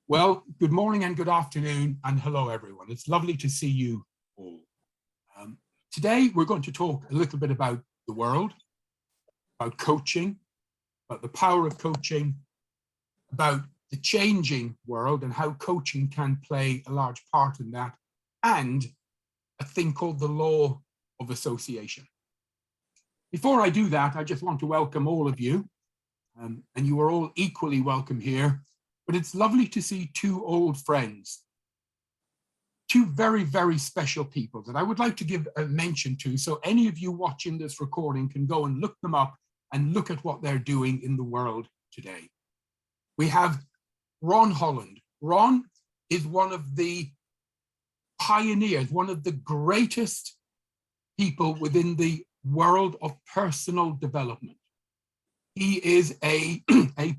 Well, good morning and good afternoon and hello everyone. It's lovely to see you all. Today we're going to talk a little bit about the world, about coaching, about the power of coaching, about the changing world and how coaching can play a large part in that, and a thing called the law of association. Before I do that, I just want to welcome all of you, and you are all equally welcome here. But it's lovely to see two old friends, two very, very special people that I would like to give a mention to. So any of you watching this recording can go and look them up and look at what they're doing in the world today. We have Ron Holland. Ron is one of the pioneers, one of the greatest people within the world of personal development. He is a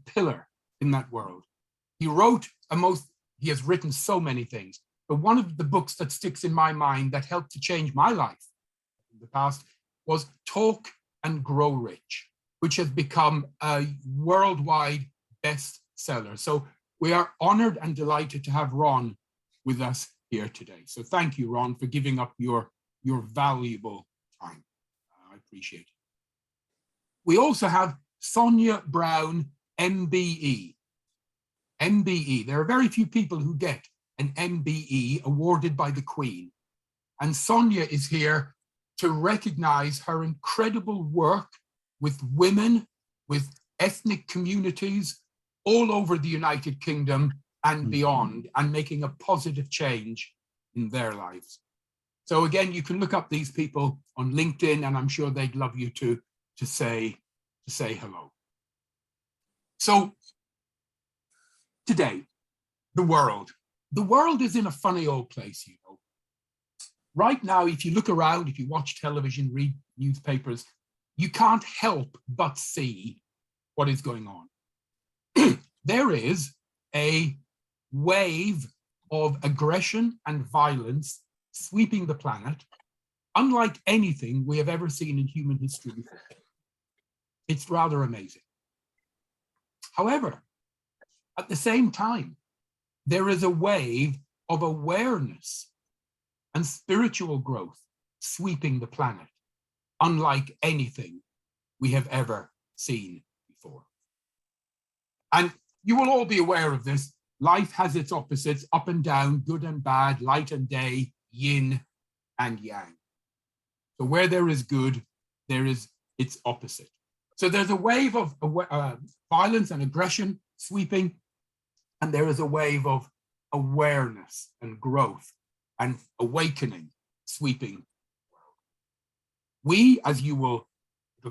pillar in that world. He has written so many things, but one of the books that sticks in my mind that helped to change my life in the past was Talk and Grow Rich, which has become a worldwide bestseller. So we are honored and delighted to have Ron with us here today. So thank you, Ron, for giving up your valuable time. I appreciate it. We also have Sonia Brown, MBE. MBE. There are very few people who get an MBE awarded by the Queen. And Sonia is here to recognize her incredible work with women, with ethnic communities all over the United Kingdom and beyond, and making a positive change in their lives. So again, you can look up these people on LinkedIn, and I'm sure they'd love you to say hello. So today, the world is in a funny old place, you know. Right now, if you look around, if you watch television, read newspapers, you can't help but see what is going on. There is a wave of aggression and violence sweeping the planet, unlike anything we have ever seen in human history before. It's rather amazing. However, at the same time, there is a wave of awareness and spiritual growth sweeping the planet, unlike anything we have ever seen before. And you will all be aware of this. Life has its opposites, up and down, good and bad, light and day, yin and yang. So where there is good, there is its opposite. So there's a wave of violence and aggression sweeping, and there is a wave of awareness and growth and awakening sweeping. We, as you will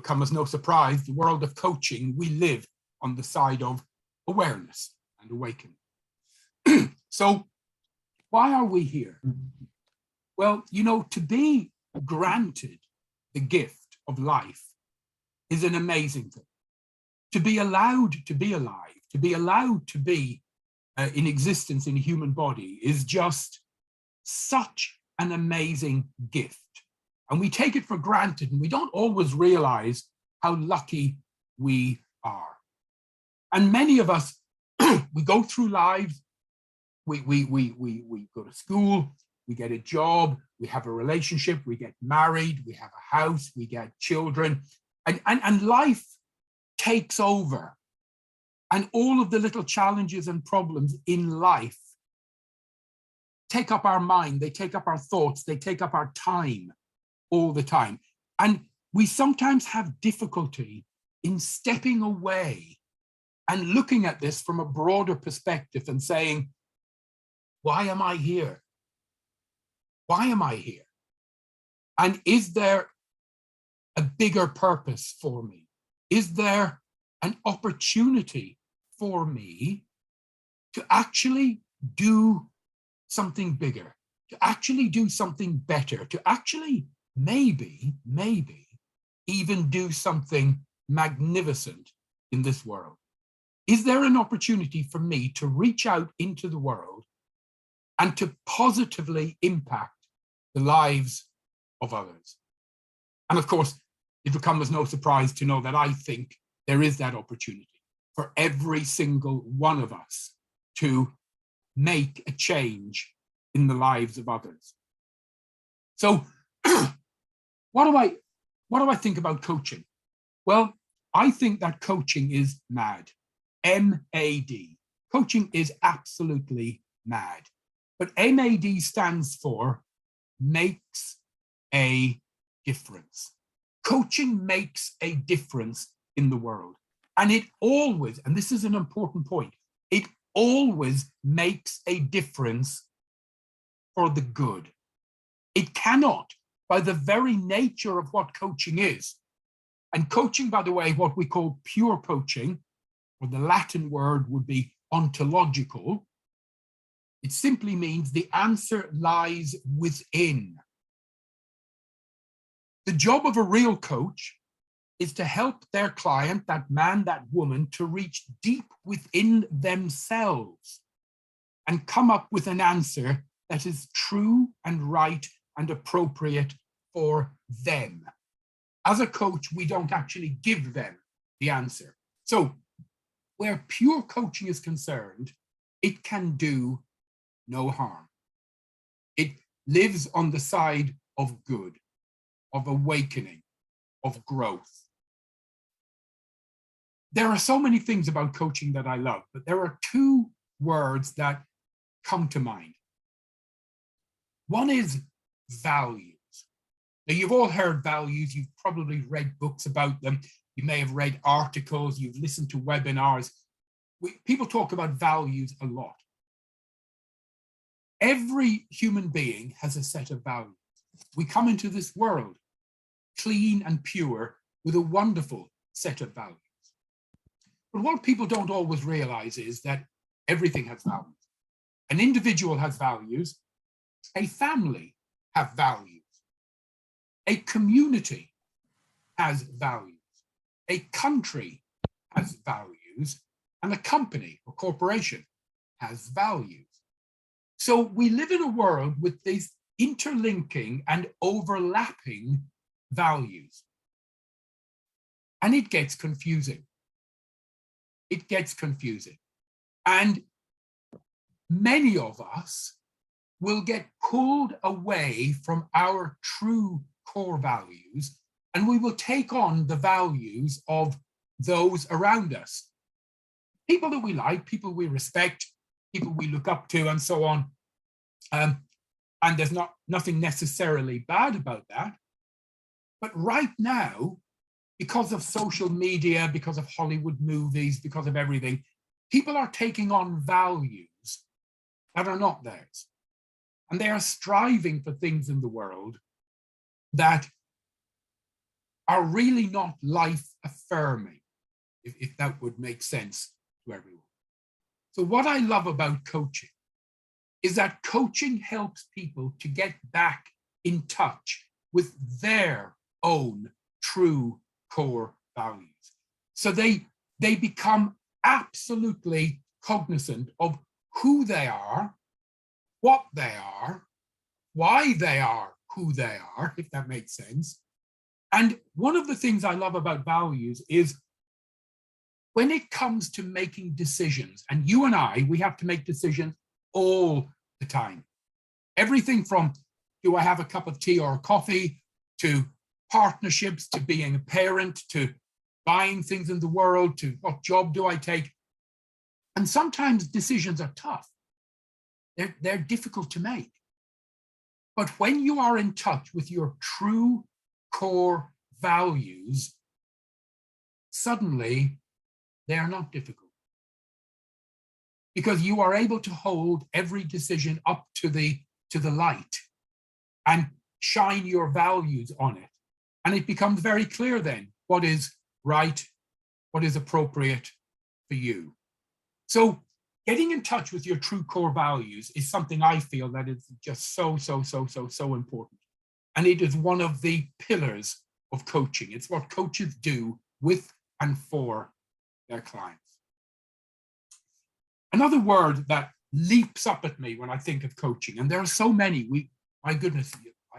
come as no surprise, the world of coaching, we live on the side of awareness and awakening. So why are we here? Well, you know, to be granted the gift of life is an amazing thing. To be allowed to be alive, to be allowed to be in existence in a human body is just such an amazing gift. And we take it for granted, and we don't always realize how lucky we are. And many of us, we go through lives, we go to school, we get a job, we have a relationship, we get married, we have a house, we get children, and life takes over. And all of the little challenges and problems in life take up our mind, they take up our thoughts, they take up our time all the time. And we sometimes have difficulty in stepping away and looking at this from a broader perspective and saying, why am I here? Why am I here? And is there a bigger purpose for me? Is there an opportunity for me to actually do something bigger, to actually do something better, to actually maybe even do something magnificent in this world? Is there an opportunity for me to reach out into the world and to positively impact the lives of others? And of course, it will come as no surprise to know that I think there is that opportunity for every single one of us to make a change in the lives of others. So what do I think about coaching? Well, I think that coaching is mad. M-A-D. Coaching is absolutely mad. But M-A-D stands for makes a difference. Coaching makes a difference in the world. And it always, and this is an important point, it always makes a difference for the good. It cannot, by the very nature of what coaching is. And coaching, by the way, what we call pure coaching, or the Latin word would be ontological. It simply means the answer lies within. The job of a real coach is to help their client, that man, that woman, to reach deep within themselves and come up with an answer that is true and right and appropriate for them. As a coach, we don't actually give them the answer. So where pure coaching is concerned, it can do no harm. It lives on the side of good, of awakening, of growth. There are so many things about coaching that I love, but there are two words that come to mind. One is values. Now, you've all heard values. You've probably read books about them. You may have read articles. You've listened to webinars. People talk about values a lot. Every human being has a set of values. We come into this world clean and pure with a wonderful set of values. But what people don't always realize is that everything has values. An individual has values. A family has values. A community has values. A country has values. And a company or corporation has values. So we live in a world with these interlinking and overlapping values. And it gets confusing. It gets confusing. And many of us will get pulled away from our true core values, and we will take on the values of those around us. People that we like, people we respect, people we look up to, and so on. And there's nothing necessarily bad about that. But right now, because of social media, because of Hollywood movies, because of everything, people are taking on values that are not theirs. And they are striving for things in the world that are really not life affirming, if that would make sense to everyone. So what I love about coaching is that coaching helps people to get back in touch with their own true core values. So they become absolutely cognizant of who they are, what they are, why they are who they are, if that makes sense. And one of the things I love about values is when it comes to making decisions, and you and I, we have to make decisions all the time. Everything from, do I have a cup of tea or a coffee, to partnerships, to being a parent, to buying things in the world, to what job do I take? And sometimes decisions are tough. They're difficult to make. But when you are in touch with your true core values, suddenly they are not difficult. Because you are able to hold every decision up to the light and shine your values on it. And it becomes very clear then what is right, what is appropriate for you. So getting in touch with your true core values is something I feel that is just so important. And it is one of the pillars of coaching. It's what coaches do with and for their clients. Another word that leaps up at me when I think of coaching, and there are so many, my goodness,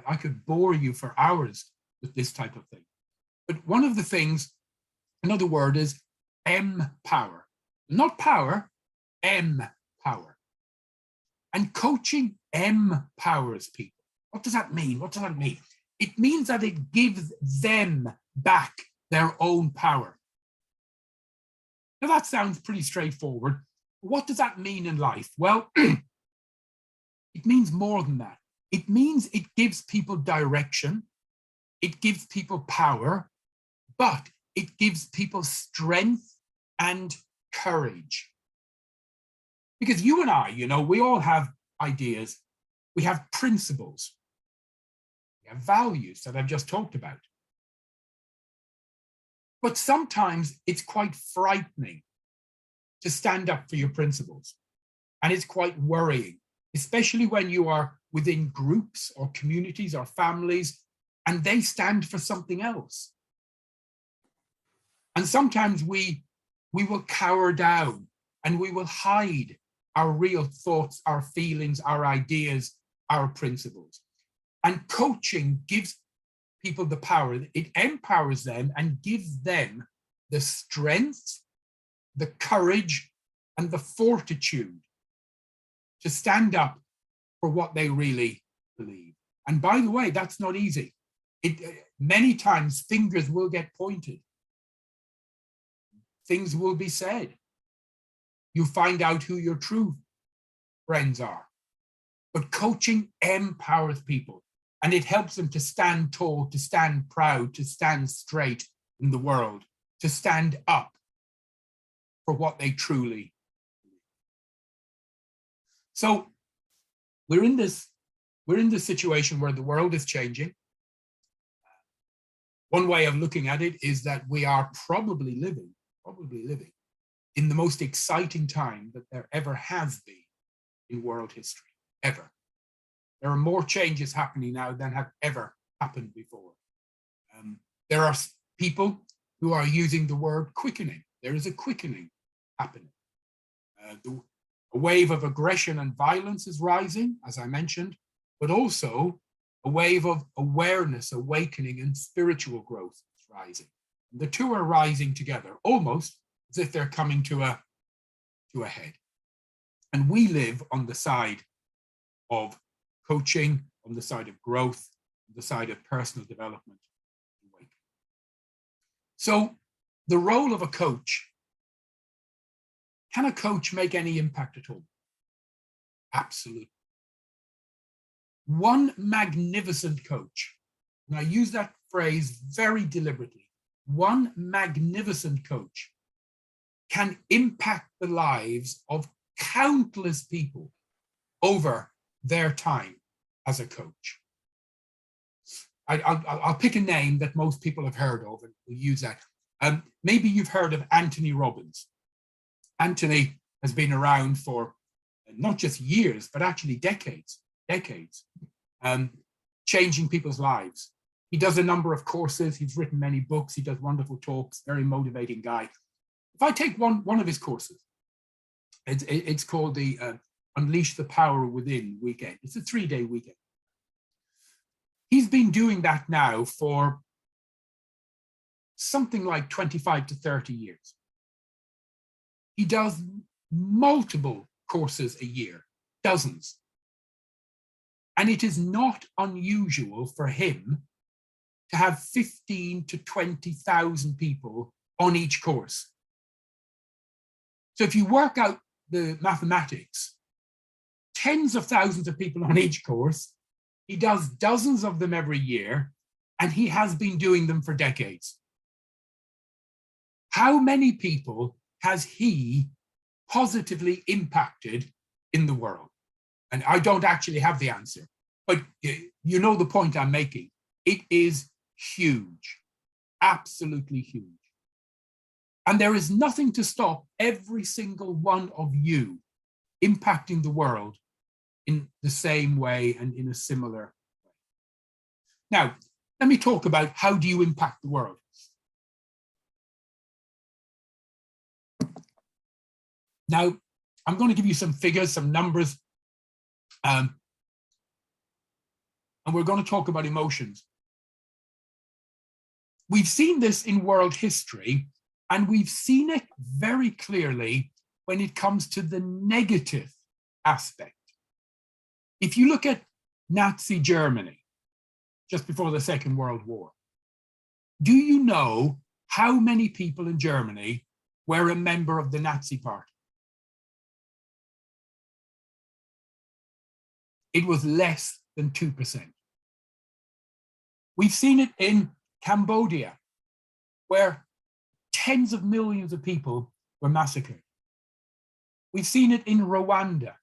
I could bore you for hours with this type of thing. But one of the things, another word is empower. Not power, empower. And coaching empowers people. What does that mean? What does that mean? It means that it gives them back their own power. Now that sounds pretty straightforward. What does that mean in life? Well, it means more than that. It means it gives people direction, it gives people power, but it gives people strength and courage. Because you and I, we all have ideas, we have principles, we have values that I've just talked about. But sometimes it's quite frightening to stand up for your principles. And it's quite worrying, especially when you are within groups or communities or families and they stand for something else. And sometimes we will cower down and we will hide our real thoughts, our feelings, our ideas, our principles. And coaching gives people the power. It empowers them and gives them the strength, the courage, and the fortitude to stand up for what they really believe. And by the way, that's not easy. Many times fingers will get pointed. Things will be said. You find out who your true friends are. But coaching empowers people and it helps them to stand tall, to stand proud, to stand straight in the world, to stand up for what they truly believe. So we're in this situation where the world is changing. One way of looking at it is that we are probably living in the most exciting time that there ever has been in world history, ever. There are more changes happening now than have ever happened before. There are people who are using the word quickening. There is a quickening happening. A wave of aggression and violence is rising, as I mentioned, but also a wave of awareness, awakening, and spiritual growth is rising. And the two are rising together, almost as if they're coming to a head. And we live on the side of coaching, on the side of growth, on the side of personal development and awakening. So the role of a coach, can a coach make any impact at all? Absolutely. One magnificent coach, and I use that phrase very deliberately, one magnificent coach can impact the lives of countless people over their time as a coach. I'll pick a name that most people have heard of and we'll use that. Maybe you've heard of Anthony Robbins. Anthony has been around for not just years, but actually decades, changing people's lives. He does a number of courses. He's written many books. He does wonderful talks, very motivating guy. If I take one of his courses, it's called the Unleash the Power Within weekend. It's a 3-day weekend. He's been doing that now for something like 25 to 30 years. He does multiple courses a year, dozens. And it is not unusual for him to have 15 to 20,000 people on each course. So if you work out the mathematics, tens of thousands of people on each course, he does dozens of them every year, and he has been doing them for decades. How many people has he positively impacted in the world? And I don't actually have the answer, but you know the point I'm making. It is huge, absolutely huge. And there is nothing to stop every single one of you impacting the world in the same way and in a similar way. Now, let me talk about how do you impact the world. Now, I'm going to give you some figures, some numbers, and we're going to talk about emotions. We've seen this in world history, and we've seen it very clearly when it comes to the negative aspect If you look at Nazi Germany, just before the Second World War, do you know how many people in Germany were a member of the Nazi Party? It was less than 2%. We've seen it in Cambodia, where tens of millions of people were massacred. We've seen it in Rwanda.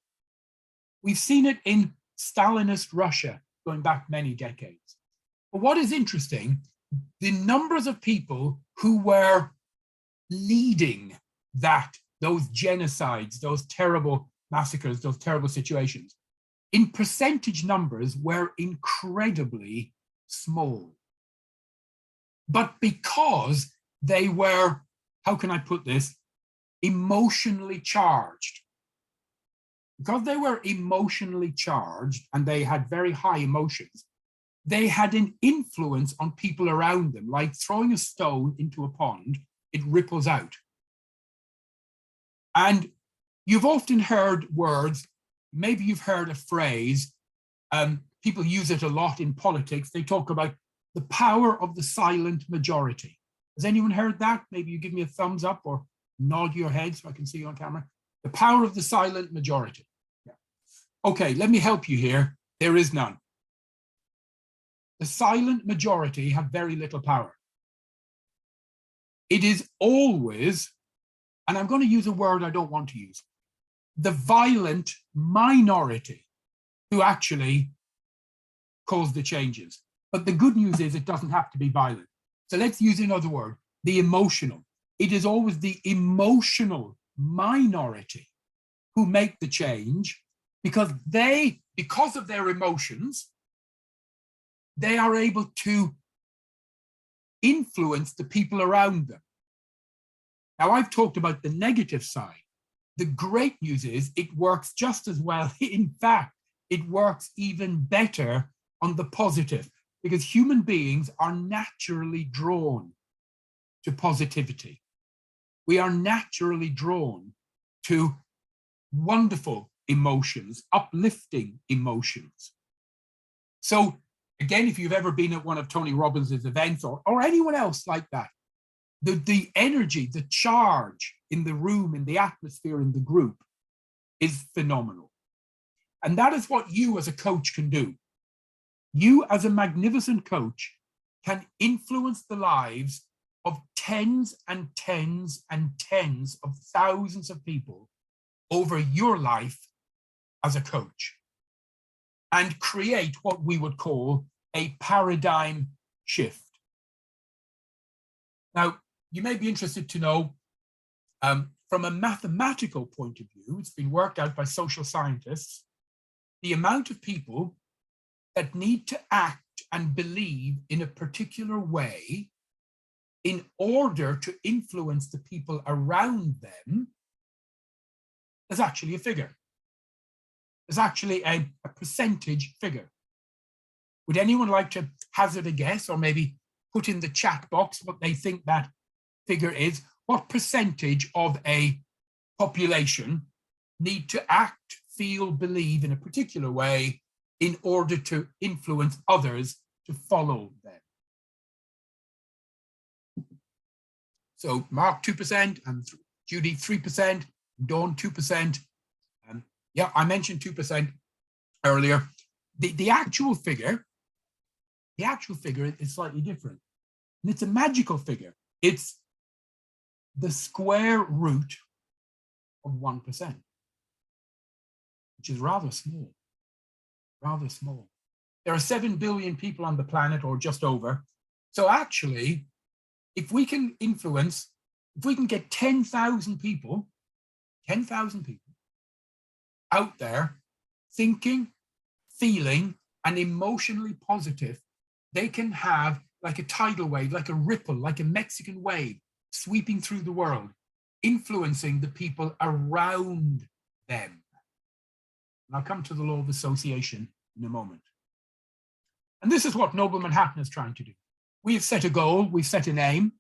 We've seen it in Stalinist Russia, going back many decades. But what is interesting, the numbers of people who were leading those genocides, those terrible massacres, those terrible situations, in percentage numbers were incredibly small. But because they were, how can I put this, emotionally charged. Because they were emotionally charged and they had very high emotions, they had an influence on people around them, like throwing a stone into a pond, it ripples out. And you've often heard words, maybe you've heard a phrase, people use it a lot in politics, they talk about the power of the silent majority. Has anyone heard that? Maybe you give me a thumbs up or nod your head so I can see you on camera. The power of the silent majority. Yeah. Okay, let me help you here. There is none. The silent majority have very little power. It is always, and I'm going to use a word I don't want to use, the violent minority who actually cause the changes. But the good news is it doesn't have to be violent. So let's use another word, the emotional. It is always the emotional minority who make the change because of their emotions, they are able to influence the people around them. Now, I've talked about the negative side. The great news is it works just as well. In fact, it works even better on the positive because human beings are naturally drawn to positivity. We are naturally drawn to wonderful emotions, uplifting emotions. So again, if you've ever been at one of Tony Robbins's events or anyone else like that, the energy, the charge in the room, in the atmosphere, in the group is phenomenal. And that is what you as a coach can do. You as a magnificent coach can influence the lives of tens and tens and tens of thousands of people over your life as a coach and create what we would call a paradigm shift. Now, you may be interested to know, from a mathematical point of view, it's been worked out by social scientists, the amount of people that need to act and believe in a particular way in order to influence the people around them, there's actually a figure. There's actually a percentage figure. Would anyone like to hazard a guess or maybe put in the chat box what they think that figure is? What percentage of a population need to act, feel, believe in a particular way in order to influence others to follow them? So Mark 2% and Judy 3%, Dawn 2%. Yeah, I mentioned 2% earlier. The actual figure is slightly different. And it's a magical figure. It's the square root of 1%, which is rather small. Rather small. There are 7 billion people on the planet, or just over. So actually, if we can influence, if we can get 10,000 people out there thinking, feeling, and emotionally positive, they can have like a tidal wave, like a ripple, like a Mexican wave sweeping through the world, influencing the people around them. And I'll come to the law of association in a moment. And this is what Noble Manhattan is trying to do. We have set a goal, we've set an aim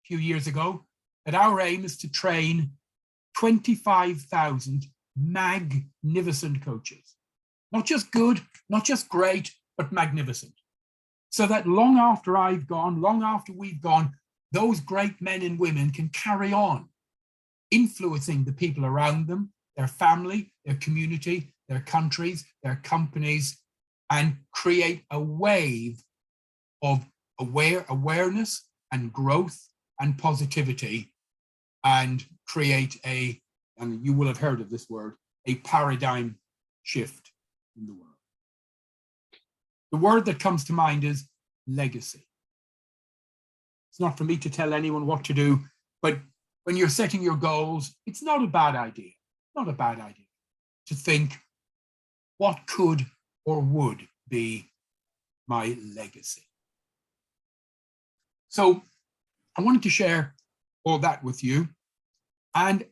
a few years ago, that our aim is to train 25,000 magnificent coaches. Not just good, not just great, but magnificent. So that long after I've gone, long after we've gone, those great men and women can carry on influencing the people around them, their family, their community, their countries, their companies, and create a wave of awareness and growth and positivity, and create and you will have heard of this word, a paradigm shift in the world. The word that comes to mind is legacy. It's not for me to tell anyone what to do, but when you're setting your goals, it's not a bad idea, to think, what could or would be my legacy? So I wanted to share all that with you. And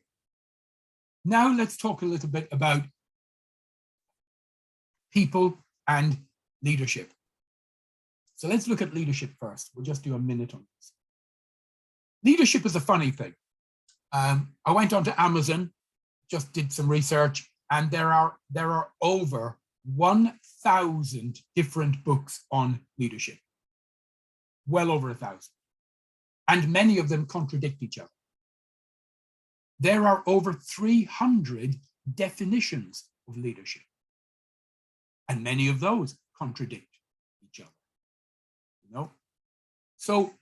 now let's talk a little bit about people and leadership. So let's look at leadership first. We'll just do a minute on this. Leadership is a funny thing. I went onto Amazon, just did some research, and there are over 1,000 different books on leadership. Well over 1,000. And many of them contradict each other. There are over 300 definitions of leadership. And many of those contradict each other. You know? So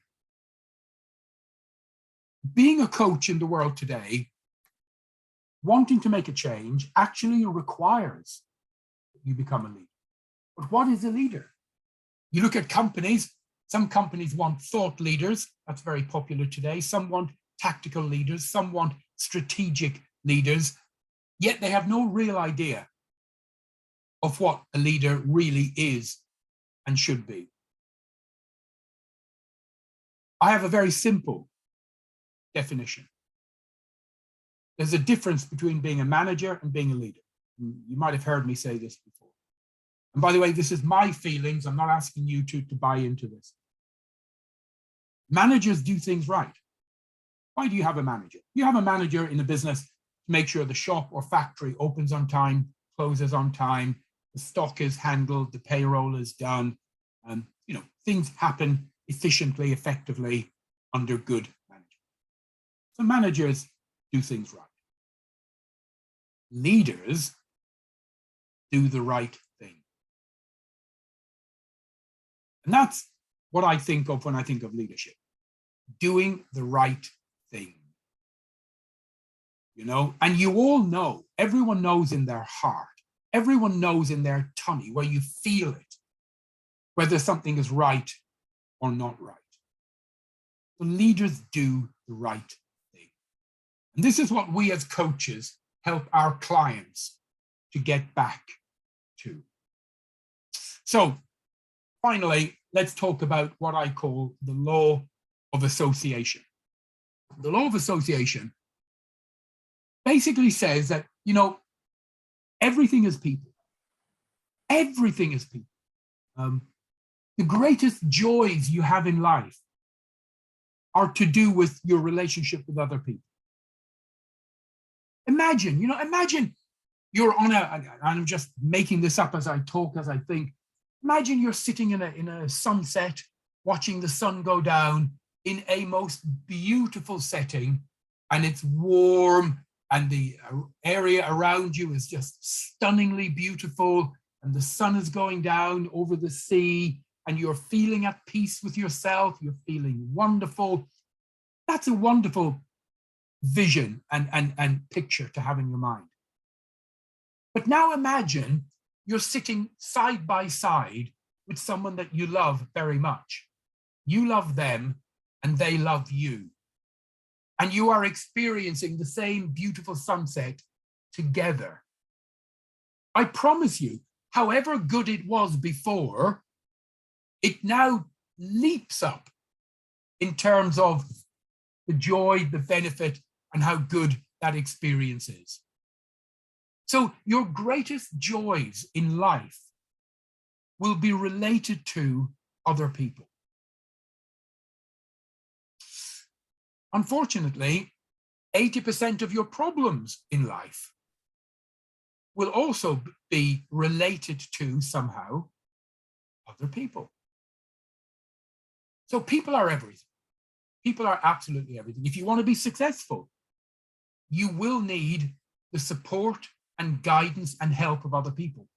being a coach in the world today, wanting to make a change actually requires that you become a leader. But what is a leader? You look at companies, some companies want thought leaders. That's very popular today. Some want tactical leaders, some want strategic leaders, yet they have no real idea of what a leader really is and should be. I have a very simple definition. There's a difference between being a manager and being a leader. You might have heard me say this before. And by the way, this is my feelings. I'm not asking you to buy into this. Managers do things right. Why do you have a manager? You have a manager in a business to make sure the shop or factory opens on time, closes on time, the stock is handled, the payroll is done, and things happen efficiently, effectively under good management. So managers do things right. Leaders do the right thing. And that's what I think of when I think of leadership. Doing the right thing. And you all know, everyone knows in their heart, everyone knows in their tummy where you feel it, whether something is right or not right. The leaders do the right thing. And this is what we as coaches help our clients to get back to. So finally, let's talk about what I call the law of association. The law of association basically says that, everything is people. Everything is people. The greatest joys you have in life are to do with your relationship with other people. Imagine you're on I'm just making this up as I talk, as I think. Imagine you're sitting in a sunset, watching the sun go down in a most beautiful setting, and it's warm, and the area around you is just stunningly beautiful, and the sun is going down over the sea, and you're feeling at peace with yourself, you're feeling wonderful. That's a wonderful vision and picture to have in your mind. But now imagine you're sitting side by side with someone that you love very much. You love them and they love you. And you are experiencing the same beautiful sunset together. I promise you, however good it was before, it now leaps up in terms of the joy, the benefit, and how good that experience is. So your greatest joys in life will be related to other people. Unfortunately, 80% of your problems in life will also be related to somehow other people. So people are everything. People are absolutely everything. If you want to be successful, you will need the support and guidance and help of other people.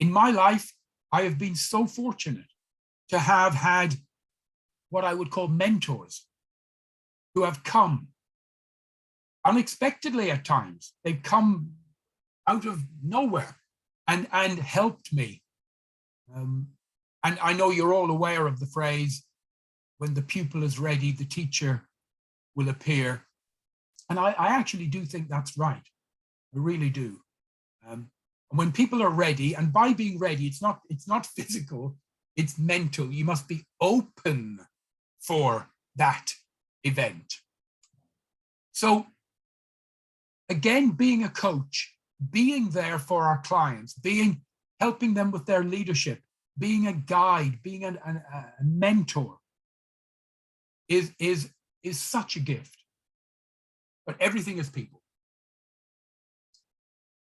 In my life, I have been so fortunate to have had what I would call mentors who have come unexpectedly at times. They've come out of nowhere and helped me. And I know you're all aware of the phrase, when the pupil is ready, the teacher will appear. And I actually do think that's right. I really do. And when people are ready, and by being ready, it's not physical, it's mental. You must be open for that event. So again, being a coach, being there for our clients, helping them with their leadership, being a guide, being a mentor is such a gift. But everything is people.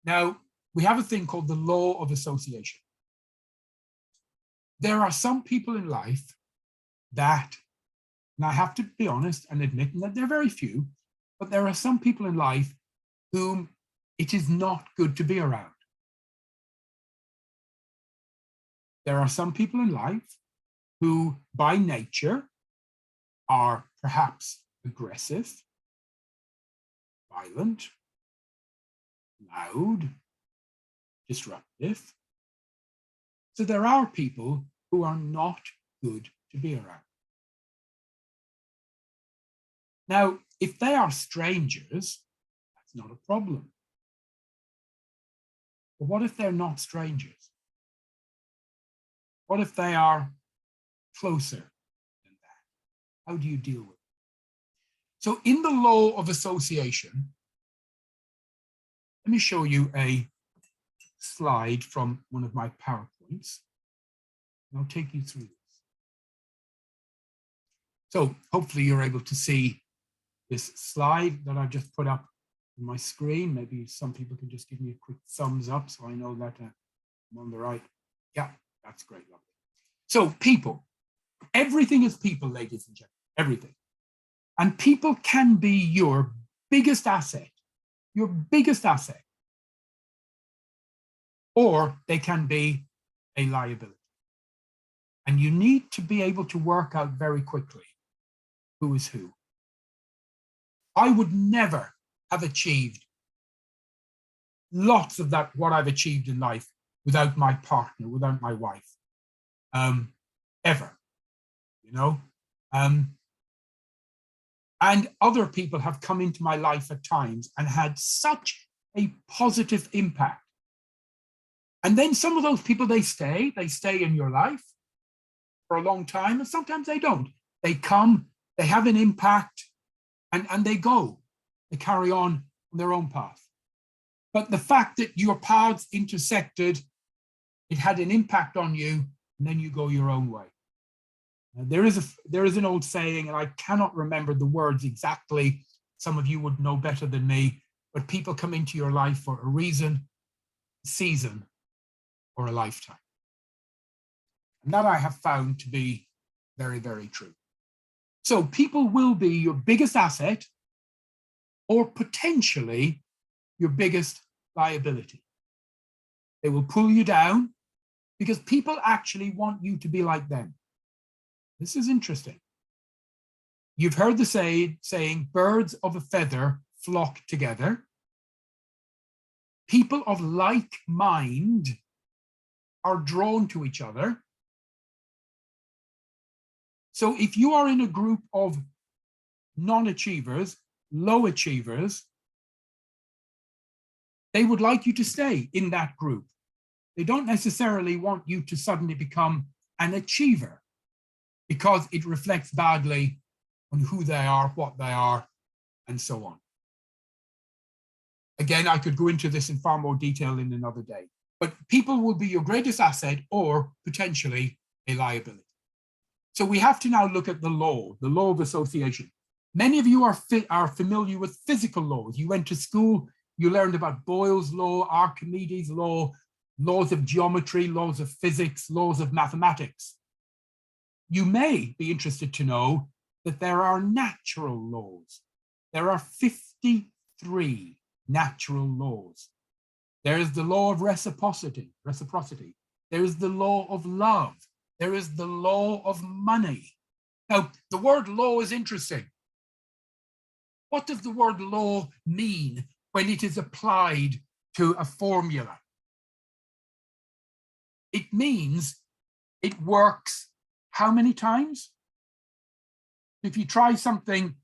Now, we have a thing called the law of association. There are some people in life that, and I have to be honest and admit that they're very few, but there are some people in life whom it is not good to be around. There are some people in life who, by nature, are perhaps aggressive, violent, loud, disruptive. So there are people who are not good to be around. Now, if they are strangers, that's not a problem. But what if they're not strangers? What if they are closer than that? How do you deal with it? So in the law of association, let me show you a slide from one of my PowerPoints. I'll take you through this. So hopefully you're able to see this slide that I've just put up on my screen. Maybe some people can just give me a quick thumbs up so I know that I'm on the right. Yeah, that's great. Lovely. So people, everything is people, ladies and gentlemen, everything. And people can be your biggest asset, or they can be a liability. And you need to be able to work out very quickly who is who. I would never have achieved lots of that, what I've achieved in life, without my partner, without my wife, ever, you know. And other people have come into my life at times and had such a positive impact. And then some of those people, they stay in your life for a long time, and sometimes they don't. They come, they have an impact, and they go. They carry on their own path. But the fact that your paths intersected, it had an impact on you, and then you go your own way. There is an old saying, and I cannot remember the words exactly. Some of you would know better than me, but people come into your life for a reason, a season, or a lifetime. And that I have found to be very, very true. So people will be your biggest asset or potentially your biggest liability. They will pull you down because people actually want you to be like them. This is interesting. You've heard the saying, birds of a feather flock together. People of like mind are drawn to each other. So if you are in a group of non-achievers, low achievers, they would like you to stay in that group. They don't necessarily want you to suddenly become an achiever, because it reflects badly on who they are, what they are, and so on. Again, I could go into this in far more detail in another day, but people will be your greatest asset or potentially a liability. So we have to now look at the law of association. Many of you are familiar with physical laws. You went to school You learned about Boyle's law, Archimedes' law, laws of geometry, laws of physics, laws of mathematics. You may be interested to know that there are natural laws. There are 53 natural laws. There is the law of reciprocity. There is the law of love. There is the law of money. Now, the word law is interesting. What does the word law mean when it is applied to a formula? It means it works how many times? If you try something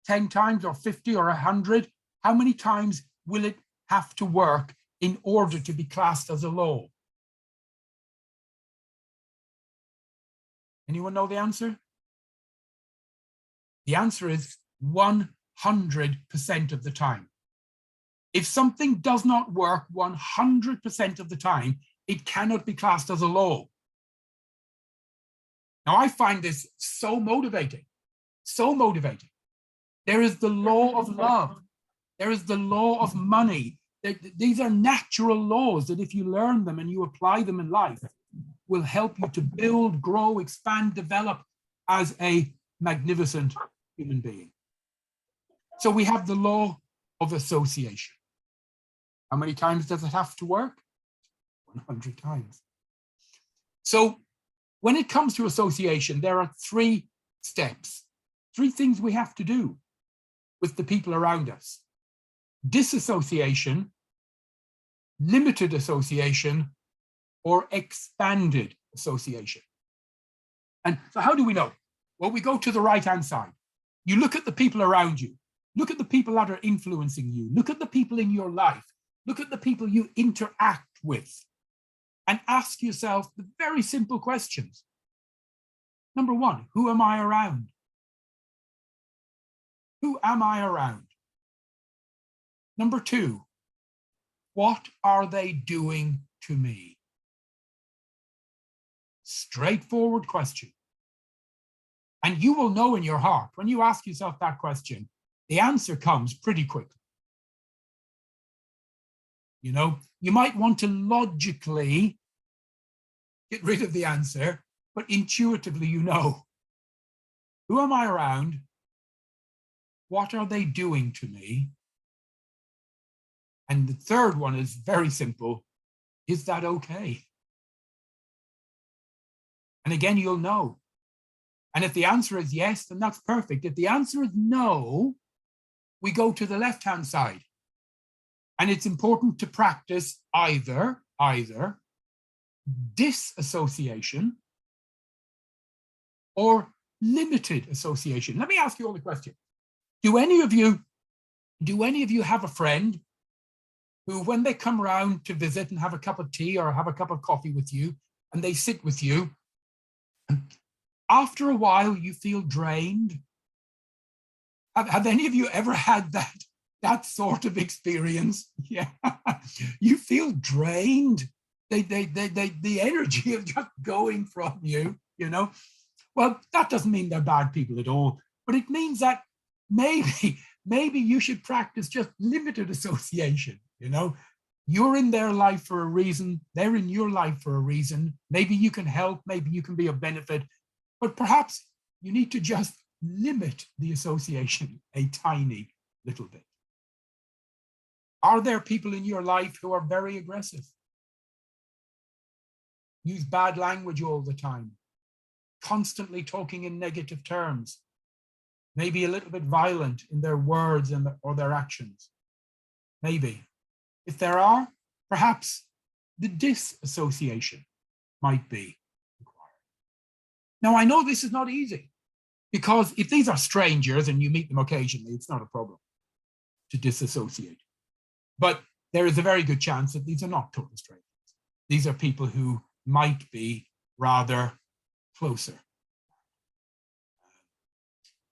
10 times or 50 or 100, how many times will it have to work in order to be classed as a law? Anyone know the answer? The answer is 100% of the time. If something does not work 100% of the time, it cannot be classed as a law. Now, I find this so motivating, so motivating. There is the law of love. There is the law of money. These are natural laws that if you learn them and you apply them in life, will help you to build, grow, expand, develop as a magnificent human being. So we have the law of association. How many times does it have to work? 100 times. So when it comes to association, there are 3 steps, 3 things we have to do with the people around us: disassociation, limited association, or expanded association. And so how do we know? Well, we go to the right-hand side. You look at the people around you. Look at the people that are influencing you. Look at the people in your life. Look at the people you interact with. And ask yourself the very simple questions. Number 1, who am I around? Who am I around? Number 2, what are they doing to me? Straightforward question. And you will know in your heart, when you ask yourself that question, the answer comes pretty quickly. You know, you might want to logically get rid of the answer, but intuitively you know. Who am I around? What are they doing to me? And the third one is very simple. Is that okay? And again, you'll know. And if the answer is yes, then that's perfect. If the answer is no, we go to the left-hand side. And it's important to practice either disassociation or limited association. Let me ask you all the question. Do any of you have a friend who, when they come around to visit and have a cup of tea or have a cup of coffee with you, and they sit with you, and after a while you feel drained? Have any of you ever had that sort of experience? Yeah, you feel drained. The energy of just going from you, you know. Well, that doesn't mean they're bad people at all, but it means that maybe you should practice just limited association. You know, you're in their life for a reason. They're in your life for a reason. Maybe you can help. Maybe you can be of benefit, but perhaps you need to just limit the association a tiny little bit. Are there people in your life who are very aggressive? Use bad language all the time, constantly talking in negative terms, maybe a little bit violent in their words or their actions. Maybe. If there are, perhaps the disassociation might be required. Now, I know this is not easy, because if these are strangers and you meet them occasionally, it's not a problem to disassociate. But there is a very good chance that these are not total strangers. These are people who might be rather closer.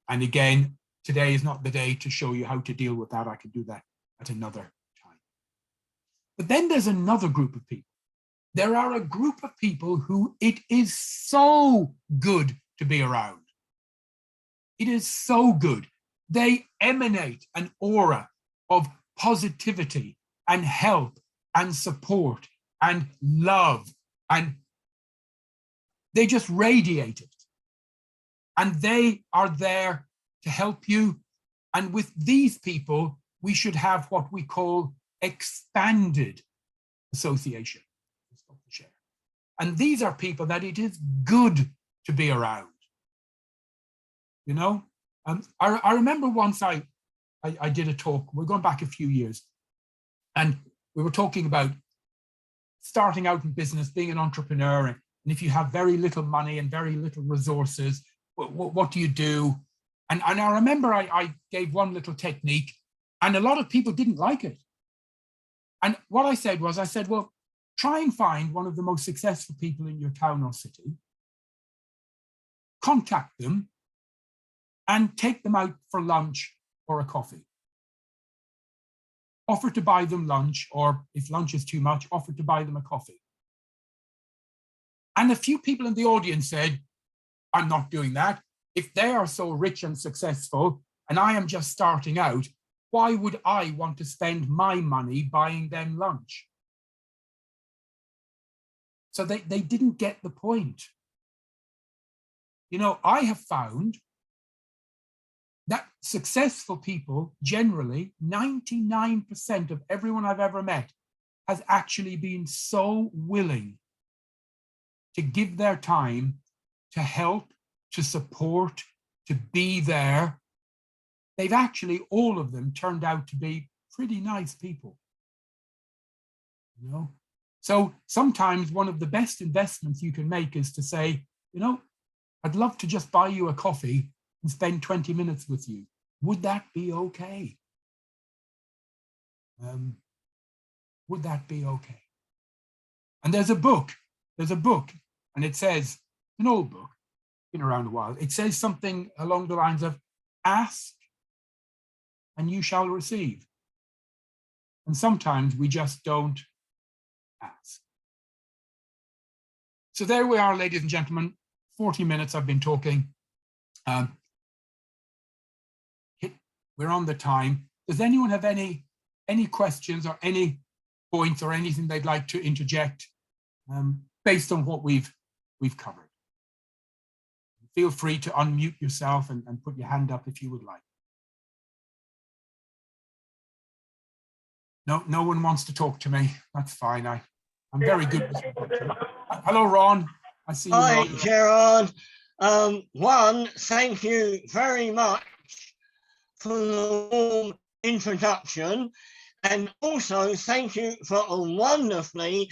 And again, today is not the day to show you how to deal with that. I can do that at another time. But then there's another group of people. There are a group of people who it is so good to be around. It is so good. They emanate an aura of positivity and help and support and love, and they just radiate it. And they are there to help you. And with these people, we should have what we call expanded association. And these are people that it is good to be around. You know, I remember once I did a talk, we're going back a few years, and we were talking about starting out in business, being an entrepreneur, and if you have very little money and very little resources, what do you do? And I remember I gave one little technique, and a lot of people didn't like it. And what I said was, well, try and find one of the most successful people in your town or city, contact them, and take them out for lunch or a coffee. Offer to buy them lunch, or if lunch is too much, offer to buy them a coffee. And a few people in the audience said, I'm not doing that. If they are so rich and successful and I am just starting out, why would I want to spend my money buying them lunch? So they didn't get the point. You know, I have found that successful people, generally, 99% of everyone I've ever met has actually been so willing to give their time, to help, to support, to be there. They've actually, all of them, turned out to be pretty nice people. You know? So sometimes one of the best investments you can make is to say, you know, I'd love to just buy you a coffee and spend 20 minutes with you. Would that be okay? Would that be okay? And there's a book, and it says, an old book, been around a while, it says something along the lines of, ask and you shall receive. And sometimes we just don't ask. So there we are, ladies and gentlemen, 40 minutes I've been talking. We're on the time. Does anyone have any questions or any points or anything they'd like to interject based on what we've covered? Feel free to unmute yourself and put your hand up if you would like. No one wants to talk to me. That's fine. I'm very good with it. Hello, Ron. I see you. Hi, Gerard. One, thank you very much for the warm introduction, and also thank you for a wonderfully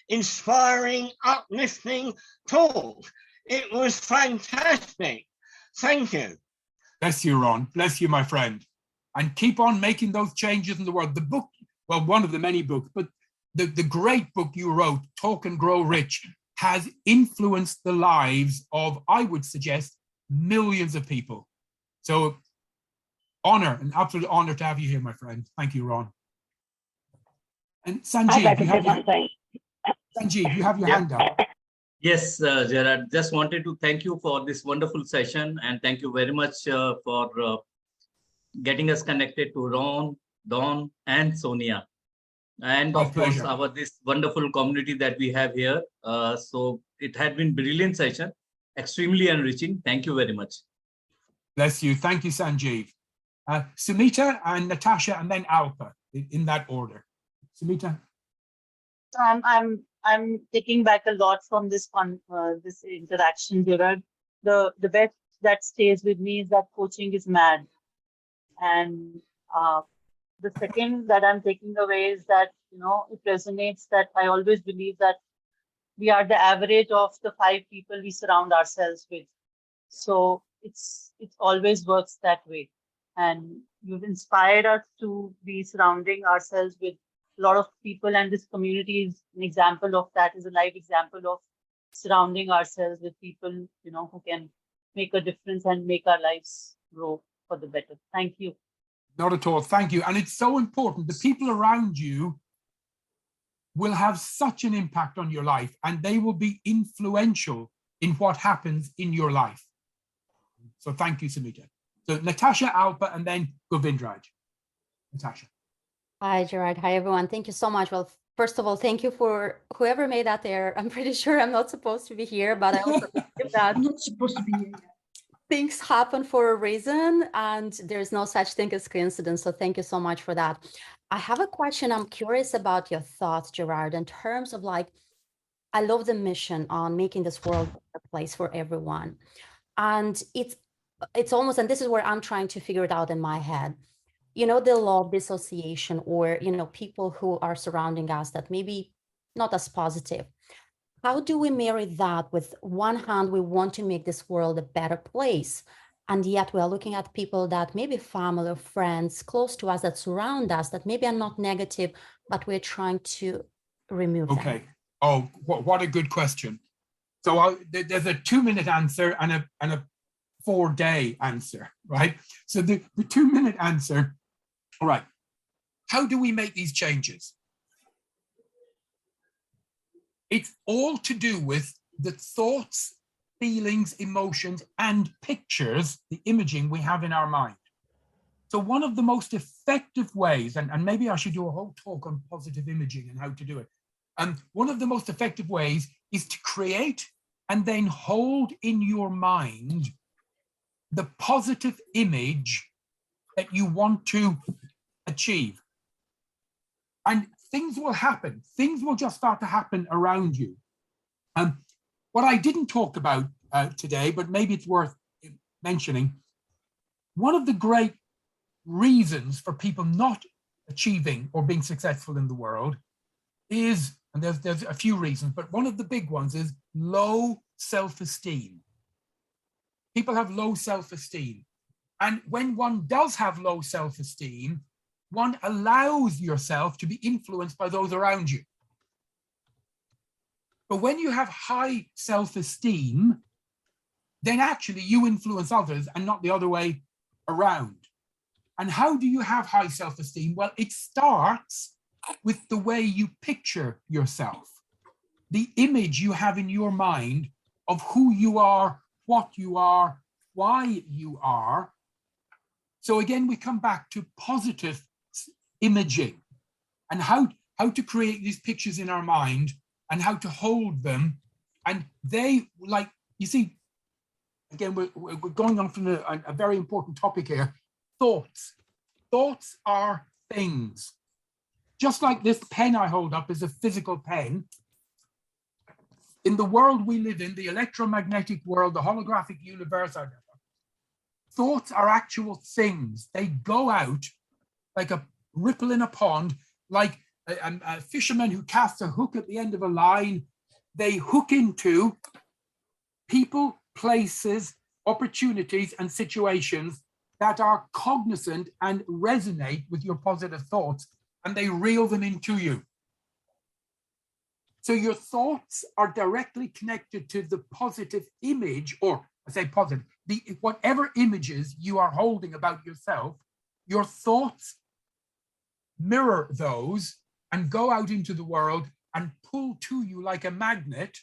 inspiring, uplifting talk. It was fantastic. Thank you. Bless you, Ron. Bless you, my friend. And keep on making those changes in the world. The book, well, one of the many books, but the great book you wrote, Talk and Grow Rich, has influenced the lives of, I would suggest, millions of people. So an absolute honor to have you here, my friend. Thank you, Ron. And Sanjeev, you have your hand up. Yes, Gerard, just wanted to thank you for this wonderful session, and thank you very much for getting us connected to Ron, Don, and Sonia. And of course, this wonderful community that we have here. So it had been a brilliant session, extremely enriching. Thank you very much. Bless you. Thank you, Sanjeev. Sumita and Natasha, and then Alpa, in that order. Sumita. I'm taking back a lot from this interaction, Gerard. The best that stays with me is that coaching is mad, and the second that I'm taking away is that, you know, it resonates that I always believe that we are the average of the 5 people we surround ourselves with. So it always works that way. And you've inspired us to be surrounding ourselves with a lot of people, and this community is an example of that, is a live example of surrounding ourselves with people, you know, who can make a difference and make our lives grow for the better. Thank you. Not at all. Thank you. And it's so important. The people around you will have such an impact on your life, and they will be influential in what happens in your life. So thank you, Sumita. So Natasha, Alpa, and then Govindraj. Natasha. Hi, Gerard. Hi, everyone. Thank you so much. Well, first of all, thank you for whoever made that there. I'm pretty sure I'm not supposed to be here, but I also believe that I'm not supposed to be here. things happen for a reason and there's no such thing as coincidence. So thank you so much for that. I have a question. I'm curious about your thoughts, Gerard, in terms of like, I love the mission on making this world a place for everyone. And it's almost, and this is where I'm trying to figure it out in my head. You know, the law of dissociation, or, you know, people who are surrounding us that maybe not as positive. How do we marry that with one hand, we want to make this world a better place, and yet we are looking at people that maybe family or friends close to us that surround us that maybe are not negative, but we're trying to remove them. Okay. Oh, what a good question. So there's a 2-minute answer and a 4-day answer, right? So the 2-minute answer, all right. How do we make these changes? It's all to do with the thoughts, feelings, emotions, and pictures, the imaging we have in our mind. So one of the most effective ways, and maybe I should do a whole talk on positive imaging and how to do it. And one of the most effective ways is to create and then hold in your mind the positive image that you want to achieve. And things will happen. Things will just start to happen around you. What I didn't talk about today, but maybe it's worth mentioning, one of the great reasons for people not achieving or being successful in the world is, and there's a few reasons, but one of the big ones is low self-esteem. People have low self-esteem. And when one does have low self-esteem, one allows yourself to be influenced by those around you. But when you have high self-esteem, then actually you influence others and not the other way around. And how do you have high self-esteem? Well, it starts with the way you picture yourself, the image you have in your mind of who you are, what you are, why you are. So again, we come back to positive imaging and how to create these pictures in our mind and how to hold them. And they, like, you see, again, we're going on from a very important topic here. Thoughts. Thoughts are things. Just like this pen I hold up is a physical pen. In the world we live in, the electromagnetic world, the holographic universe, thoughts are actual things. They go out like a ripple in a pond, like a fisherman who casts a hook at the end of a line. They hook into people, places, opportunities, and situations that are cognizant and resonate with your positive thoughts, and they reel them into you. So your thoughts are directly connected to the positive image, or I say positive, whatever images you are holding about yourself, your thoughts mirror those and go out into the world and pull to you like a magnet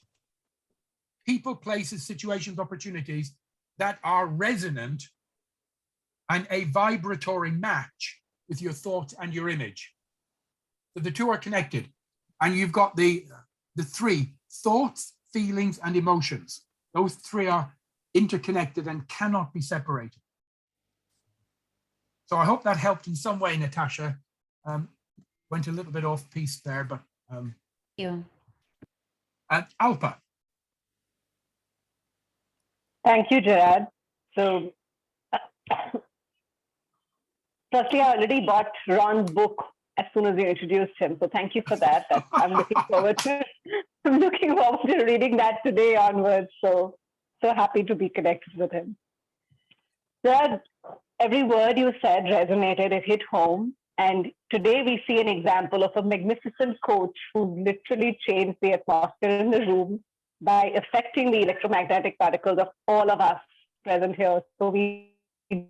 people, places, situations, opportunities that are resonant and a vibratory match with your thoughts and your image. So the two are connected. And you've got the three: thoughts, feelings, and emotions. Those three are interconnected and cannot be separated. So I hope that helped in some way, Natasha. Went a little bit off piece there, but Yeah. Alpa. Thank you, Gerard. So, firstly, I already bought Ron's book as soon as you introduced him. So thank you for that. I'm looking forward to reading that today onwards. So happy to be connected with him. Gerard, every word you said resonated, it hit home. And today we see an example of a magnificent coach who literally changed the atmosphere in the room by affecting the electromagnetic particles of all of us present here. So we kind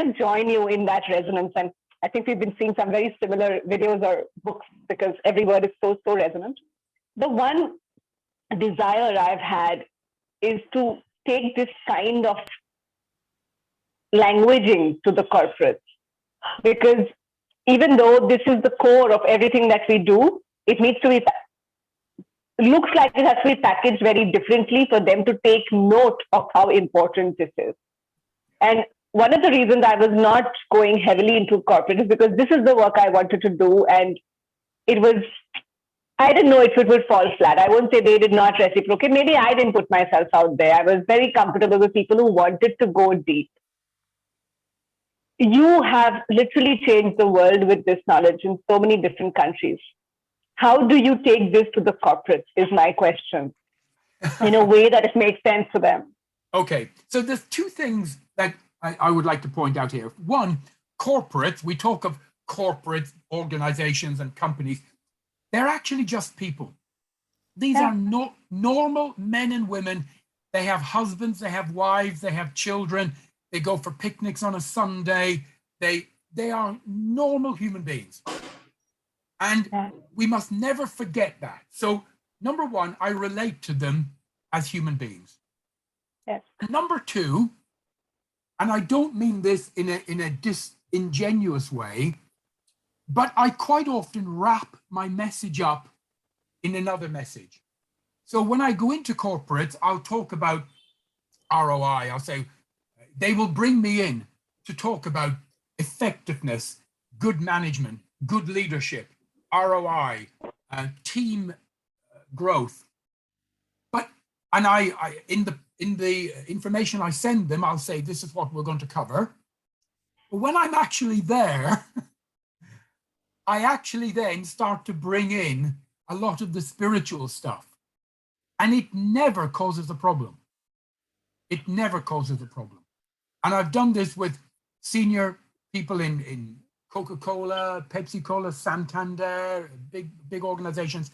of join you in that resonance. And I think we've been seeing some very similar videos or books because every word is so resonant. The one desire I've had is to take this kind of languaging to the corporates, because even though this is the core of everything that we do, it needs to be, looks like it has to be packaged very differently for them to take note of how important this is. And one of the reasons I was not going heavily into corporate is because this is the work I wanted to do. And it was, I didn't know if it would fall flat. I won't say they did not reciprocate. Maybe I didn't put myself out there. I was very comfortable with people who wanted to go deep. You have literally changed the world with this knowledge in so many different countries. How do you take this to the corporates is my question, in a way that it makes sense to them. Okay, so there's two things that I would like to point out here. One, corporates, we talk of corporate organizations and companies, they're actually just people. These are normal men and women. They have husbands, they have wives, they have children, they go for picnics on a Sunday. They are normal human beings. And we must never forget that. So number one, I relate to them as human beings. Yes. Number two, and I don't mean this in a disingenuous way, but I quite often wrap my message up in another message. So when I go into corporates, I'll talk about ROI. I'll say, they will bring me in to talk about effectiveness, good management, good leadership, ROI, team growth. But, and I in the information I send them, I'll say, this is what we're going to cover. But when I'm actually there, I actually then start to bring in a lot of the spiritual stuff. And it never causes a problem. It never causes a problem. And I've done this with senior people in Coca-Cola, Pepsi-Cola, Santander, big organizations,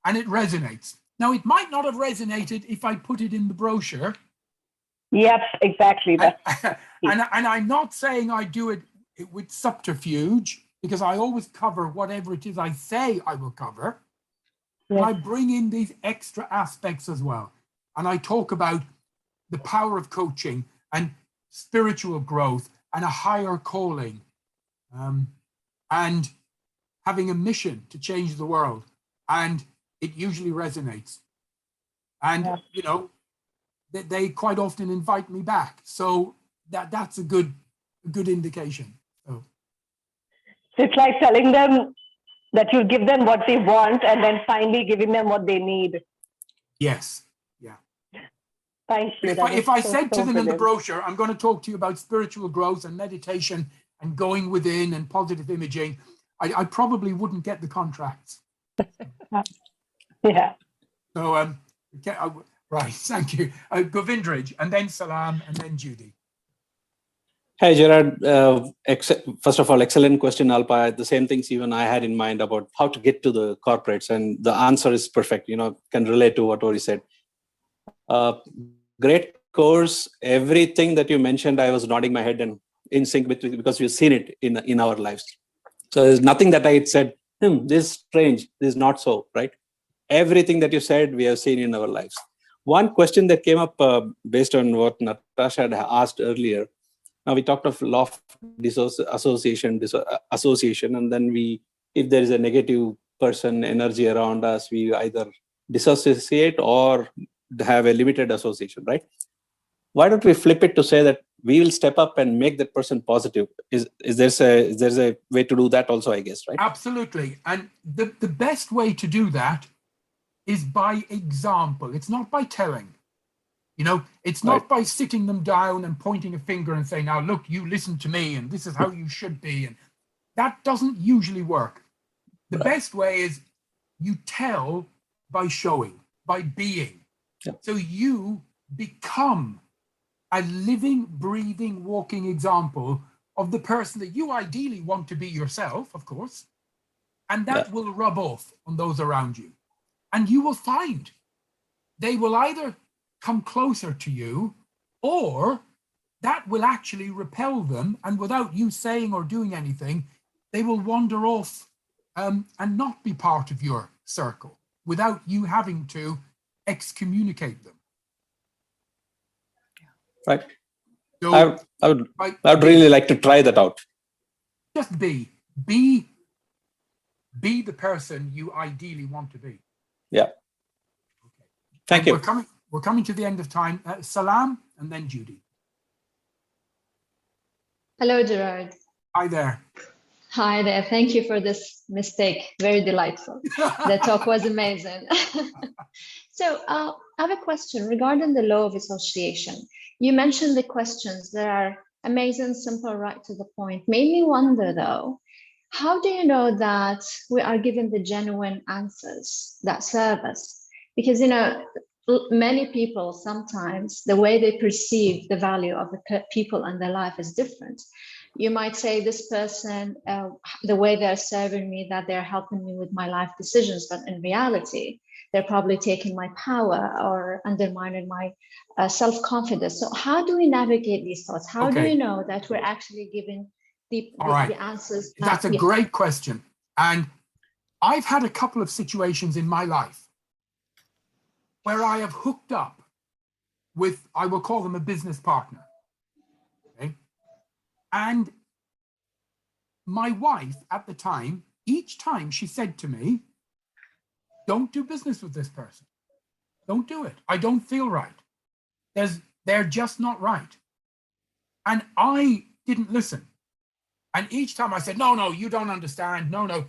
and it resonates. Now, it might not have resonated if I put it in the brochure. Yep, exactly. And I'm not saying I do it with subterfuge, because I always cover whatever it is I say I will cover. Yes. I bring in these extra aspects as well. And I talk about the power of coaching and spiritual growth and a higher calling, and having a mission to change the world. And it usually resonates. And, you know, they quite often invite me back. So that's a good indication. So it's like telling them that you give them what they want and then finally giving them what they need. Yes. Yeah. Thank you. If I said to them in the brochure, I'm going to talk to you about spiritual growth and meditation and going within and positive imaging, I probably wouldn't get the contracts. Yeah. So, right. Thank you. Govindraj, and then Salam, and then Judy. Hi, Gerard. First of all, excellent question, Alpa. The same things even I had in mind about how to get to the corporates, and the answer is perfect. You know, can relate to what Ori said. Great course. Everything that you mentioned, I was nodding my head and in sync with, because we've seen it in our lives. So there's nothing that I said, this is strange, this is not so, right? Everything that you said, we have seen in our lives. One question that came up based on what Natasha had asked earlier. Now we talked of law of association, and then if there is a negative person energy around us, we either disassociate or have a limited association, right? Why don't we flip it to say that we will step up and make that person positive? Is there a way to do that also, I guess, right? Absolutely. And the best way to do that is by example. It's not by telling. You know, it's not by sitting them down and pointing a finger and saying, now, look, you listen to me and this is how you should be. And that doesn't usually work. The best way is you tell by showing, by being. Yeah. So you become a living, breathing, walking example of the person that you ideally want to be yourself, of course. And that will rub off on those around you. And you will find they will either come closer to you, or that will actually repel them, and without you saying or doing anything, they will wander off and not be part of your circle without you having to excommunicate them. Right. So I would really like to try that out. Just be. be the person you ideally want to be. Yeah. Okay. Thank you. We're coming to the end of time. Salam, and then Judy. Hello, Gerard. Hi there. Hi there. Thank you for this mistake. Very delightful. The talk was amazing. So I have a question regarding the law of association. You mentioned the questions that are amazing, simple, right to the point. Made me wonder though, how do you know that we are giving the genuine answers that serve us? Because, you know, many people, sometimes the way they perceive the value of the people and their life is different. You might say this person, the way they're serving me, that they're helping me with my life decisions, but in reality, they're probably taking my power or undermining my self-confidence. So how do we navigate these thoughts? How do you know that we're actually giving the answers? That's a great question. And I've had a couple of situations in my life where I have hooked up with, I will call them a business partner. Okay? And my wife at the time, each time she said to me, don't do business with this person. Don't do it. I don't feel right. They're just not right. And I didn't listen. And each time I said, no, you don't understand. No.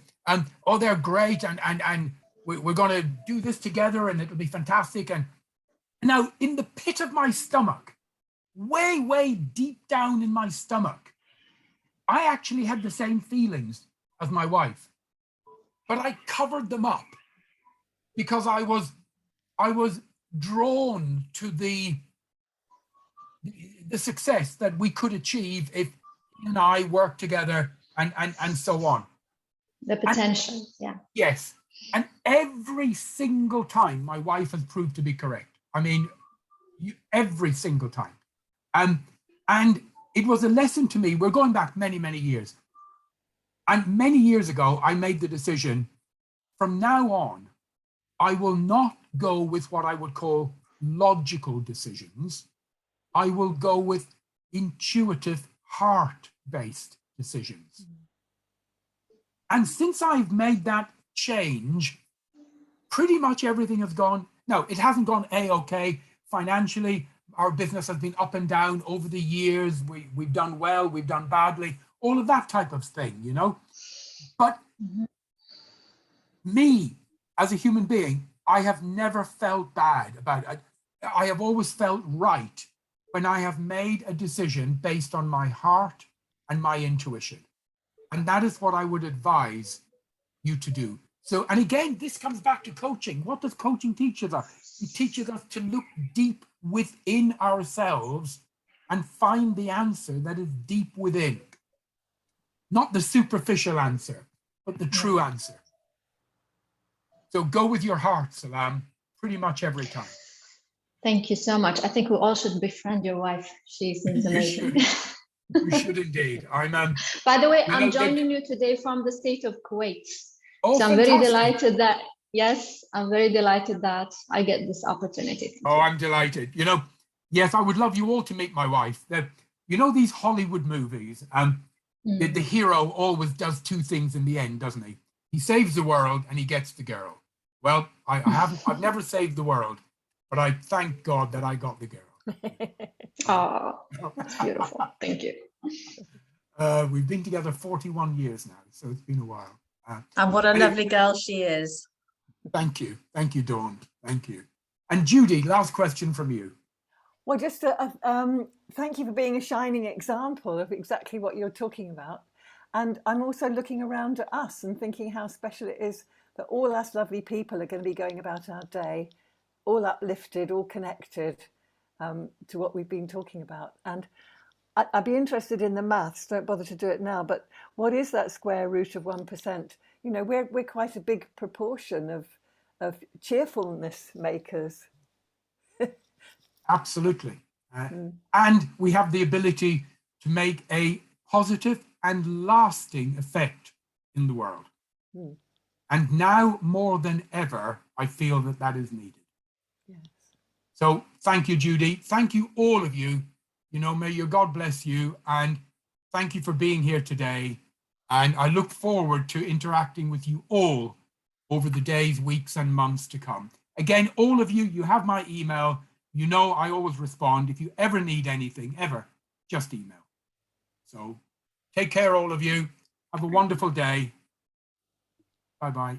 Oh, they're great. And we're going to do this together and it'll be fantastic. And now in the pit of my stomach, way, way deep down in my stomach, I actually had the same feelings as my wife, but I covered them up because I was drawn to the success that we could achieve if he and I worked together and so on. The potential, yeah. Yes. And every single time my wife has proved to be correct. I mean, every single time. And it was a lesson to me. We're going back many, many years. And many years ago, I made the decision, from now on, I will not go with what I would call logical decisions. I will go with intuitive, heart-based decisions. And since I've made that change, pretty much everything has gone, no, it hasn't gone A-okay. Financially, our business has been up and down over the years. We've done well, we've done badly, all of that type of thing, you know. But me, as a human being, I have never felt bad about it. I have always felt right when I have made a decision based on my heart and my intuition. And that is what I would advise you to do. So, and again, this comes back to coaching. What does coaching teach us? It teaches us to look deep within ourselves and find the answer that is deep within. Not the superficial answer, but the true answer. So go with your heart, Salam, pretty much every time. Thank you so much. I think we all should befriend your wife. She seems amazing. You should indeed. By the way, I'm joining you today from the state of Kuwait. Oh, so I'm fantastic. very delighted that, yes, I'm very delighted that I get this opportunity. Oh, I'm delighted. You know, yes, I would love you all to meet my wife. You know, these Hollywood movies, the hero always does two things in the end, doesn't he? He saves the world and he gets the girl. Well, I've never saved the world, but I thank God that I got the girl. Oh, that's beautiful. Thank you. We've been together 41 years now, so it's been a while. And what a lovely girl she is. Thank you. Thank you, Dawn. Thank you. And Judy, last question from you. Well, just thank you for being a shining example of exactly what you're talking about. And I'm also looking around at us and thinking how special it is that all us lovely people are going to be going about our day, all uplifted, all connected to what we've been talking about. And I'd be interested in the maths, don't bother to do it now, but what is that square root of 1%? You know, we're quite a big proportion of cheerfulness makers. Absolutely. And we have the ability to make a positive and lasting effect in the world. And now more than ever, I feel that that is needed. Yes. So thank you, Judy. Thank you, all of you. You know, may your God bless you. And thank you for being here today. And I look forward to interacting with you all over the days, weeks, and months to come. Again, all of you, you have my email. You know I always respond. If you ever need anything, ever, just email. So take care, all of you. Have a wonderful day. Bye-bye.